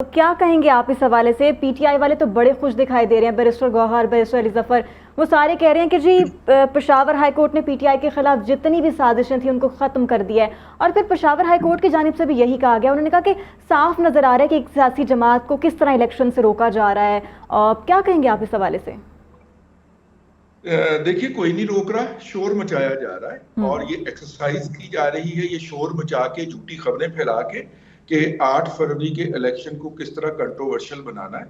क्या कहेंगे आप इस हवाले से? पीटीआई वाले तो बड़े खुश दिखाई दे रहे हैं, बैरिस्टर गौहर, बैरिस्टर अली जफर, वो सारे कह रहे हैं कि जी पेशावर हाई कोर्ट ने पीटीआई के खिलाफ जितनी भी साजिशें थी उनको खत्म कर दिया है। और फिर पेशावर हाई कोर्ट की जानिब से भी यही कहा गया, उन्होंने कहा कि साफ नजर आ रहा है कि एक सियासी जमात को किस तरह इलेक्शन से रोका जा रहा है। क्या कहेंगे आप इस हवाले से? देखिए, कोई नहीं रोक रहा, शोर मचाया जा रहा है और ये एक्सरसाइज की जा रही है, ये शोर मचा के झूठी खबरें फैला के कि 8 फरवरी के इलेक्शन को किस तरह कंट्रोवर्शियल बनाना है।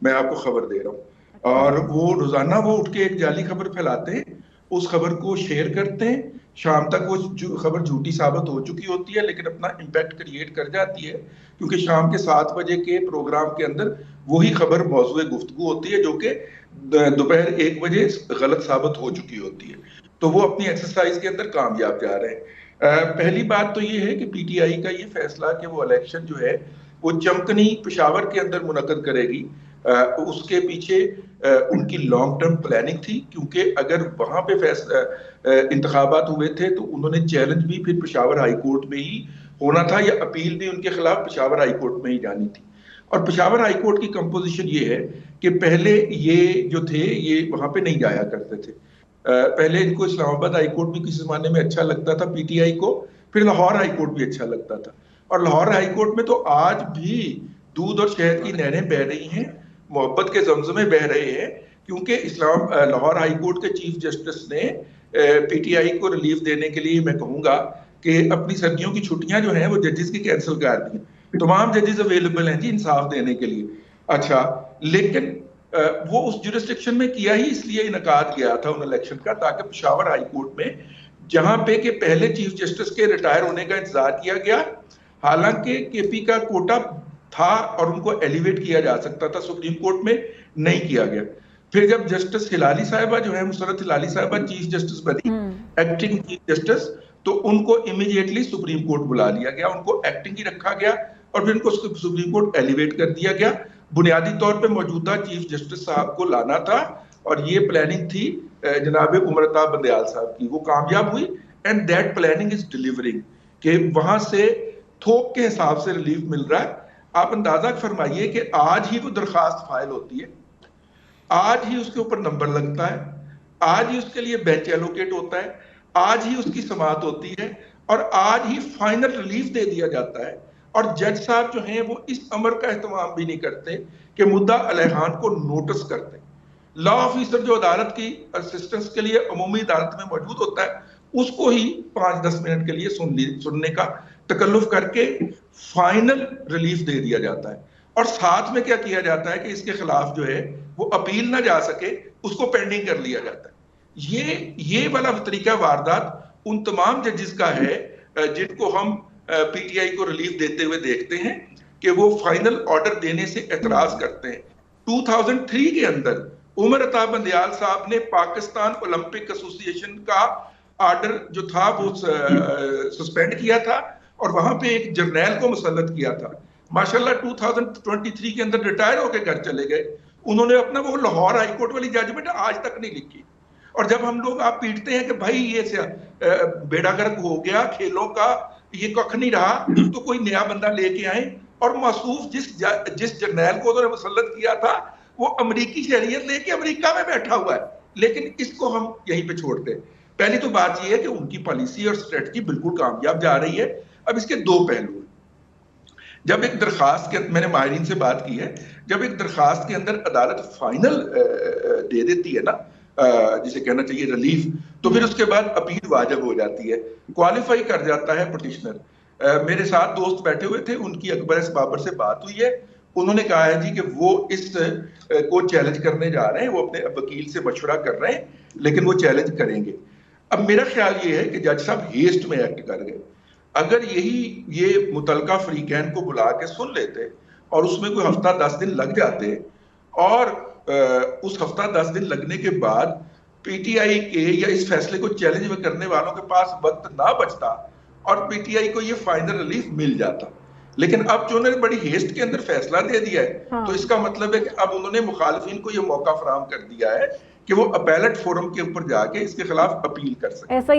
मैं आपको खबर दे रहा हूँ और वो रोजाना वो उठ के एक जाली खबर फैलाते हैं, उस खबर को शेयर करते हैं, शाम तक वो खबर झूठी साबित हो चुकी होती है लेकिन अपना इम्पैक्ट क्रिएट कर जाती है, क्योंकि शाम के 7 बजे के प्रोग्राम के अंदर वही खबर मौजूद गुफ्तगू होती है जो कि दोपहर 1 बजे गलत साबित हो चुकी होती है। तो वो अपनी एक्सरसाइज के अंदर कामयाब जा रहे हैं। पहली बात तो ये है कि पीटीआई का ये फैसला कि वो इलेक्शन जो है वो चमकनी पेशावर के अंदर मुनक्कद करेगी, उसके पीछे उनकी लॉन्ग टर्म प्लानिंग थी, क्योंकि अगर वहां पे इंतखाबात हुए थे तो उन्होंने चैलेंज भी फिर पेशावर हाई कोर्ट में ही होना था या अपील भी उनके खिलाफ पेशावर हाई कोर्ट में ही जानी थी। और पेशावर हाई कोर्ट की कंपोजिशन ये है कि पहले ये जो थे ये वहां पे नहीं जाया करते थे। पहले इनको इस्लामाबाद हाई कोर्ट भी किसी जमाने में अच्छा लगता था पीटीआई को, फिर लाहौर हाई कोर्ट भी अच्छा लगता था। और लाहौर हाई कोर्ट में तो आज भी दूध और शहद की नहरें बह रही हैं, मोहब्बत के जमजमे बह रहे हैं, क्योंकि लाहौर हाई कोर्ट के चीफ जस्टिस ने पीटीआई को रिलीफ देने के लिए, मैं कहूंगा कि अपनी सर्दियों की छुट्टियां जो हैं वो जजेस की कैंसिल कर दी। तमाम जजेस अवेलेबल हैं जी इंसाफ देने के लिए। अच्छा, लेकिन वो उस जुरिस्डिक्शन में किया ही इसलिए इनकाद किया था उन इलेक्शन का, ताकि पेशावर हाई कोर्ट में जहां पे के पहले चीफ जस्टिस के रिटायर होने का इंतजार किया गया, हालांकि केपी का कोटा था और उनको एलिवेट किया जा सकता था, सुप्रीम कोर्ट में नहीं किया गया। फिर जब जस्टिस हिलाली साहिबा जो है, मुसरत हिलाली साहिबा चीफ जस्टिस बनी, एक्टिंग चीफ जस्टिस, तो उनको इमीडिएटली सुप्रीम कोर्ट बुला लिया गया, उनको एक्टिंग ही रखा गया और फिर उनको सुप्रीम कोर्ट एलिवेट कर दिया गया। बुनियादी तौर पे मौजूदा चीफ जस्टिस साहब को लाना था और ये प्लानिंग थी जनाब उमरता बंदयाल साहब की, वो कामयाब हुई and that planning is delivering, कि वहां से थोक के हिसाब से रिलीफ मिल रहा है। आप अंदाजा फरमाइए कि आज ही वो दरखास्त फाइल होती है, आज ही उसके ऊपर नंबर लगता है, आज ही उसके लिए बेंच एलोकेट होता है, आज ही उसकी समाअत होती है और आज ही फाइनल रिलीफ दे दिया जाता है। और जज साहब जो हैं वो इस अमर का एहतमाम भी नहीं करते कि मुद्दा अलैहान को नोटिस करते। लॉ ऑफिसर जो अदालत की असिस्टेंस के लिए अमूमी अदालत में मौजूद होता है, उसको ही 5-10 मिनट के लिए सुनने का तकल्लुफ करके फाइनल रिलीफ दे दिया जाता है। और साथ में क्या किया जाता है कि इसके खिलाफ जो है वो अपील ना जा सके, उसको पेंडिंग कर लिया जाता है। ये वाला तरीका वारदात उन तमाम जजेस का है जिनको हम पीटीआई को रिलीफ देते हुए देखते हैं कि वो फाइनल ऑर्डर देने से एतराज करते हैं। 2003 के अंदर उमर अता बंदयाल साहब ने पाकिस्तान ओलंपिक एसोसिएशन का ऑर्डर जो था वो सस्पेंड किया था और वहां पे एक जर्नैल को मुसल्लत किया था। माशाल्लाह 2023 के अंदर रिटायर होकर घर चले गए। उन्होंने अपना वो लाहौर हाई कोर्ट वाली जजमेंट आज तक नहीं लिखी। और जब हम लोग आप पीटते हैं कि भाई ये बेड़ा गर्क हो गया खेलों का, ये कख नहीं रहा, तो कोई नया बंदा लेके आए। और मासूफ जिस जर्नैल को उन्होंने मुसल्लत किया था वो अमेरिकी शहरियत लेके अमेरिका में बैठा हुआ है, लेकिन इसको हम यहीं पे छोड़ते हैं। पहली तो बात यह है कि उनकी पॉलिसी और स्ट्रेटजी बिल्कुल कामयाब जा रही है। अब इसके दो पहलू हैं। जब एक दरखास्त के, मैंने माहिरीन से बात की है, जब एक दरखास्त के अंदर अदालत फाइनल दे देती है ना, जिसे कहना चाहिए रिलीफ, तो फिर उसके बाद अपील वाजिब हो जाती है, क्वालिफाई कर जाता है पिटिशनर। मेरे साथ दोस्त बैठे हुए थे, उनकी अकबर एस बाबर से बात हुई है, उन्होंने कहा है जी कि वो इस को चैलेंज करने जा रहे हैं, वो अपने वकील से मशवरा कर रहे हैं, लेकिन वो चैलेंज करेंगे। अब मेरा ख्याल ये है कि जज साहब हेस्ट में एक्ट कर गए। अगर ये मुतलका फ्रीकैन को बुला के सुन लेते और उसमें कोई हफ्ता 10 दिन लग जाते और उस हफ्ता 10 दिन लगने के बाद पीटीआई के या इस फैसले को चैलेंज में करने वालों के पास वक्त ना बचता और पीटीआई को ये फाइनल रिलीफ मिल जाता। लेकिन अब जो उन्होंने बड़ी हेस्ट के अंदर फैसला दे दिया है, हाँ। तो इसका मतलब है कि अब उन्होंने मुखालिफिन को ये मौका फराहम कर दिया है कि वो अपैलेट फोरम के ऊपर जाके इसके खिलाफ अपील कर सके।